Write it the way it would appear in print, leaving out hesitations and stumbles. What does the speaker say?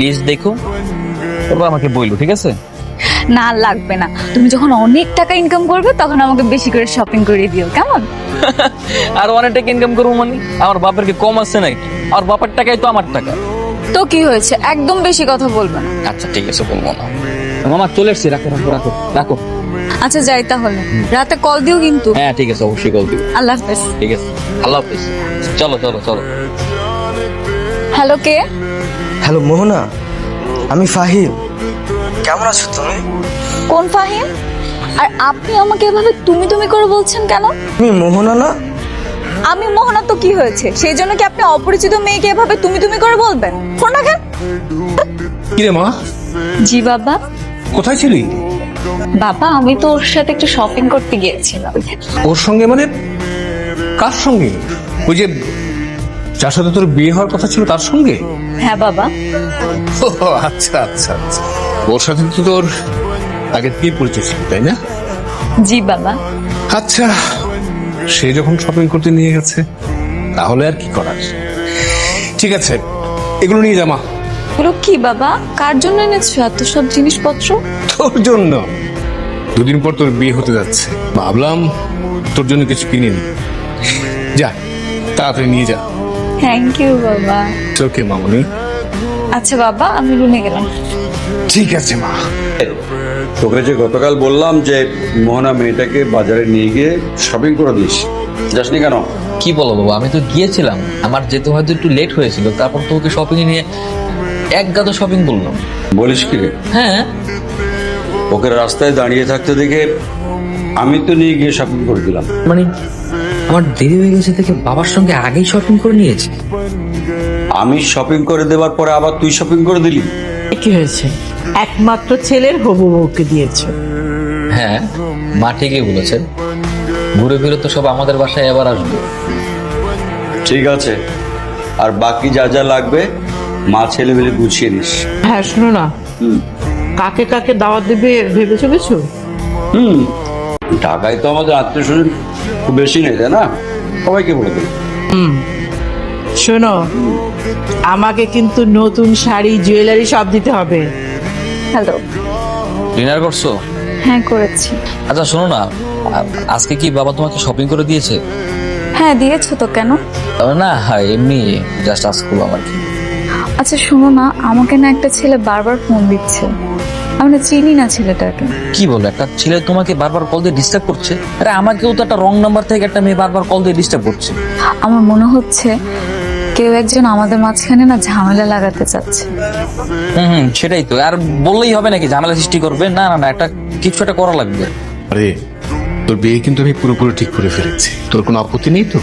List দেখো, তারপর আমাকে বইলো, ঠিক আছে? না লাগবে না, তুমি যখন অনেক টাকা ইনকাম করবে তখন আমাকে বেশি করে শপিং করে দিও, কেমন? আর অনেক টাকা ইনকাম করবো মানে আমার বাপের কি কম আছে নাকি? আমার বাপের টাকাই তো আমার টাকা। তো কি হয়েছে, একদম বেশি কথা বলবে না। আচ্ছা ঠিক আছে, বলবো না। মামা চলে এসছি, রাখো রাখো রাখো রাখো। আচ্ছা যাই তাহলে, রাতে কল দিও কিন্তু। হ্যাঁ ঠিক আছে, অবশ্যই কল দিব। আল্লাহ হাফেজ। ঠিক আছে, আল্লাহ হাফিজ। চলো চলো চলো। হ্যালো, কে? হ্যালো মোহনা, আমি ফাহিম। কেমন আছো তুমি? কোন ফাহিম? আর আপনি আমাকে এভাবে তুমি তুমি করে বলছেন কেন? তুমি মোহনা না? আমি মোহনা তো কি হয়েছে, সেই জন্য কি আপনি অপরিচিত মেয়েকে এভাবে তুমি তুমি করে বলবেন? ফোন রাখেন। কিরে মা, জি বাবা। কোথায় ছিলি? বাবা আমি তো ওর সাথে একটু শপিং করতে গিয়েছিলাম। ওর সঙ্গে মানে কার সঙ্গে? ওই যে যার সাথে তোর বিয়ে হওয়ার কথা ছিল তার সঙ্গে? হ্যাঁ বাবা। ও আচ্ছা আচ্ছা আচ্ছা, ওর সাথে তো তোর আগে থেকেই পরিচয় ছিল, তাই না? জি বাবা। আচ্ছা, সে যখন শপিং করতে নিয়ে গেছে তাহলে আর কি করার। ঠিক আছে, এগুলো নিয়ে যা মা। এগুলো কি বাবা, কার জন্য এনেছো এত সব জিনিসপত্র? তোর জন্য। দুদিন পর তোর বিয়ে হতে যাচ্ছে, ভাবলাম তোর জন্য কিছু কিনে নি। যা, তাড়াতাড়ি নিয়ে যা। থ্যাংক ইউ বাবা। ওকে মামনি। আচ্ছা বাবা, আমি রুমে গেলাম। ঠিক আছে মা। তোকে যে গতকাল বললাম যে মোহনা মেয়েটাকে বাজারে নিয়ে গিয়ে শপিং করে দিস, যাসনি কেন? কি বলো বাবা, আমি তো গিয়েছিলাম, আমার যেতে হয়তো একটু লেট হয়েছিল, তারপর তো ওকে শপিং এ নিয়ে এক গাদা শপিং করলাম। বলিস কি রে? হ্যাঁ। ওকে রাস্তায় দাঁড়িয়ে থাকতে দেখে আমি তো নিয়ে গিয়ে শপিং করে দিলাম। মানে আমার দেরি হয়ে গেছে দেখে বাবার সঙ্গে আগেই শপিং করে নিয়েছি। আমি শপিং করে দেওয়ার পরে আবার তুই শপিং করে দিলি? কি হয়েছে, একমাত্র ছেলের হবু বউকে দিয়েছো? হ্যাঁ, মা ঠিকই বলেছেন, ঘুরে ফিরে তো সব আমাদের বাসায় এবার আসবে। ঠিক আছে, আর বাকি যা যা লাগবে মা ছেলে মিলে গুছিয়ে নিস। হ্যাঁ শোনো না, কাকে কাকে দাওয়াত দেবে ভেবেছো কিছু? ঢাকায় তো আমাদের আত্মীয় স্বজন খুব বেশি নেই, তাই না? সবাইকে বলে দেবো। শোনো, আমাকে কিন্তু নতুন শাড়ি জুয়েলারি সব দিতে হবে। হ্যালো। ডিনার করছো? হ্যাঁ করেছি। আচ্ছা শোনো না, আজকে কি বাবা তোমাকে শপিং করে দিয়েছে? হ্যাঁ দিয়েছো তো, কেন? না এমনি জাস্ট আজ করলাম আর কি। আচ্ছা শোনো না, আমাকে না একটা ছেলে বারবার ফোন দিচ্ছে, আমি না চিনি না ছেলেটাকে। কি বলো, একটা ছেলে তোমাকে বারবার কল দিয়ে ডিস্টার্ব করছে? আরে আমাকেও তো একটা রং নাম্বার থেকে একটা মেয়ে বারবার কল দিয়ে ডিস্টার্ব করছে। আমার মনে হচ্ছে কেউ একজন আমাদের মাঝখানে না ঝামেলা লাগাতে চাচ্ছে। সেটাই তো, আর বললেই হবে নাকি ঝামেলা সৃষ্টি করবে? না না না, একটা কিছু একটা করা লাগবে। আরে তোর বিয়ে কিন্তু আমি পুরোপুরি ঠিক করে ফেলেছি, তোর কোনো আপত্তি নেই তো?